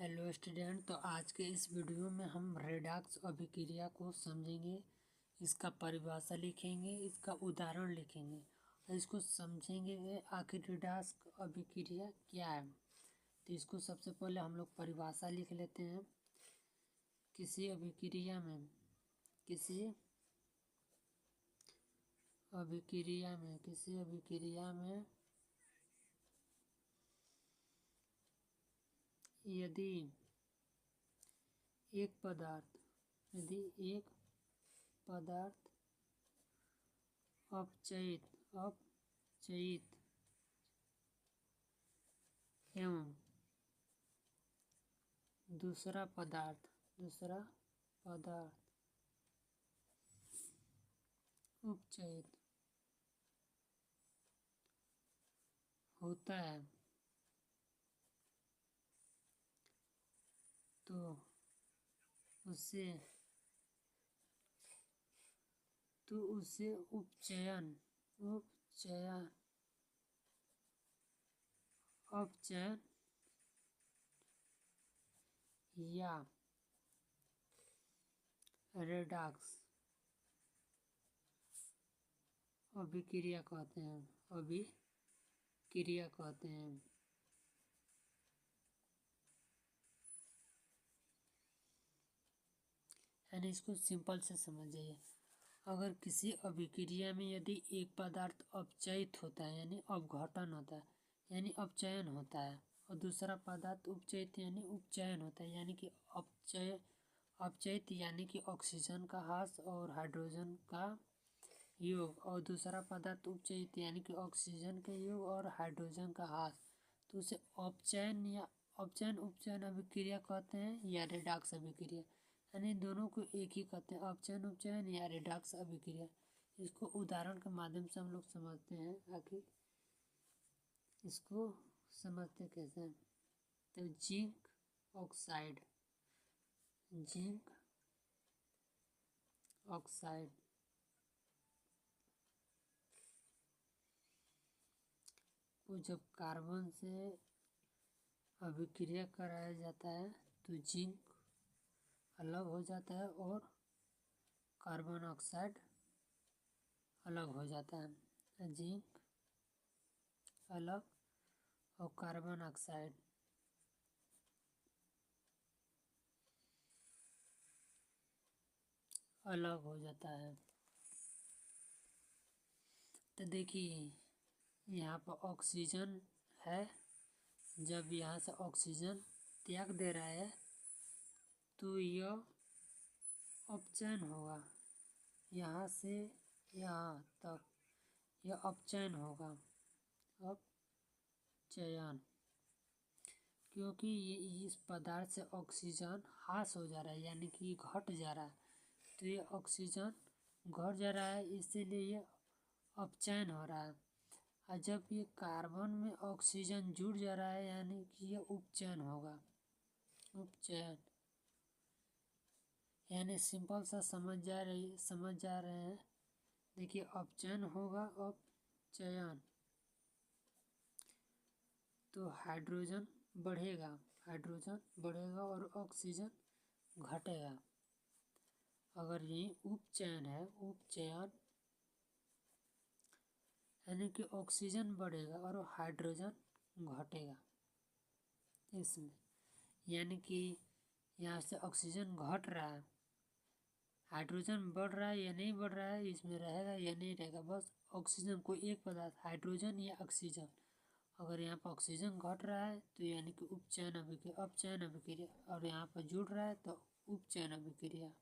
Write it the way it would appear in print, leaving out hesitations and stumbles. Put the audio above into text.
Hello student. तो आज के इस वीडियो में हम रेडॉक्स अभिक्रिया को समझेंगे, इसका परिभाषा लिखेंगे, इसका उदाहरण लिखेंगे और इसको समझेंगे आखिर रेडॉक्स अभिक्रिया क्या है। तो इसको सबसे पहले हम लोग परिभाषा लिख लेते हैं। किसी अभिक्रिया में यदि एक पदार्थ अपचयित एवं दूसरा पदार्थ उपचयित होता है तो उसे अपचयन या रेडॉक्स अभिक्रिया कहते हैं। यानी इसको सिंपल से समझिए। अगर किसी अभिक्रिया में यदि एक पदार्थ अपचयित होता है यानी अपघटन होता है यानी अपचयन होता है और दूसरा पदार्थ उपचयित यानी उपचयन होता है यानी कि अपचयित यानी कि ऑक्सीजन का ह्रास और हाइड्रोजन का योग, और दूसरा पदार्थ उपचयित यानी कि ऑक्सीजन के योग और हाइड्रोजन का ह्रास, तो उसे उपचयन अभिक्रिया कहते हैं या रेडॉक्स अभिक्रिया। यानी दोनों को एक ही कहते हैं, उपचयन या रेडॉक्स अभिक्रिया। इसको उदाहरण के माध्यम से हम लोग समझते हैं। आखिर इसको समझते कैसे हैं। तो जिंक ऑक्साइड को जब कार्बन से अभिक्रिया कराया जाता है तो जिंक अलग हो जाता है और कार्बन ऑक्साइड अलग हो जाता है। जिंक अलग और कार्बन ऑक्साइड अलग हो जाता है। तो देखिए यहाँ पर ऑक्सीजन है, जब यहाँ से ऑक्सीजन त्याग दे रहा है तो यह अपचयन होगा। यहाँ से यहाँ तक यह अपचयन होगा, क्योंकि ये इस पदार्थ से ऑक्सीजन ह्रास हो जा रहा है यानी कि घट जा रहा है। तो ये ऑक्सीजन घट जा रहा है, इसीलिए ये अपचयन हो रहा है। और जब ये कार्बन में ऑक्सीजन जुड़ जा रहा है यानी कि ये उपचयन होगा। यानी सिंपल सा समझ जा रहे हैं। देखिए अपचयन होगा, अपचयन तो हाइड्रोजन बढ़ेगा और ऑक्सीजन घटेगा। अगर ये उपचयन है, यानी कि ऑक्सीजन बढ़ेगा और हाइड्रोजन घटेगा इसमें। यानी कि यहाँ से ऑक्सीजन घट रहा है, हाइड्रोजन बढ़ रहा है या नहीं बढ़ रहा है, इसमें रहेगा या नहीं रहेगा। बस ऑक्सीजन कोई एक पदार्थ, हाइड्रोजन या ऑक्सीजन, अगर यहाँ पर ऑक्सीजन घट रहा है तो यानी कि अपचयन अभिक्रिया, और यहाँ पर जुड़ रहा है तो उपचयन अभिक्रिया।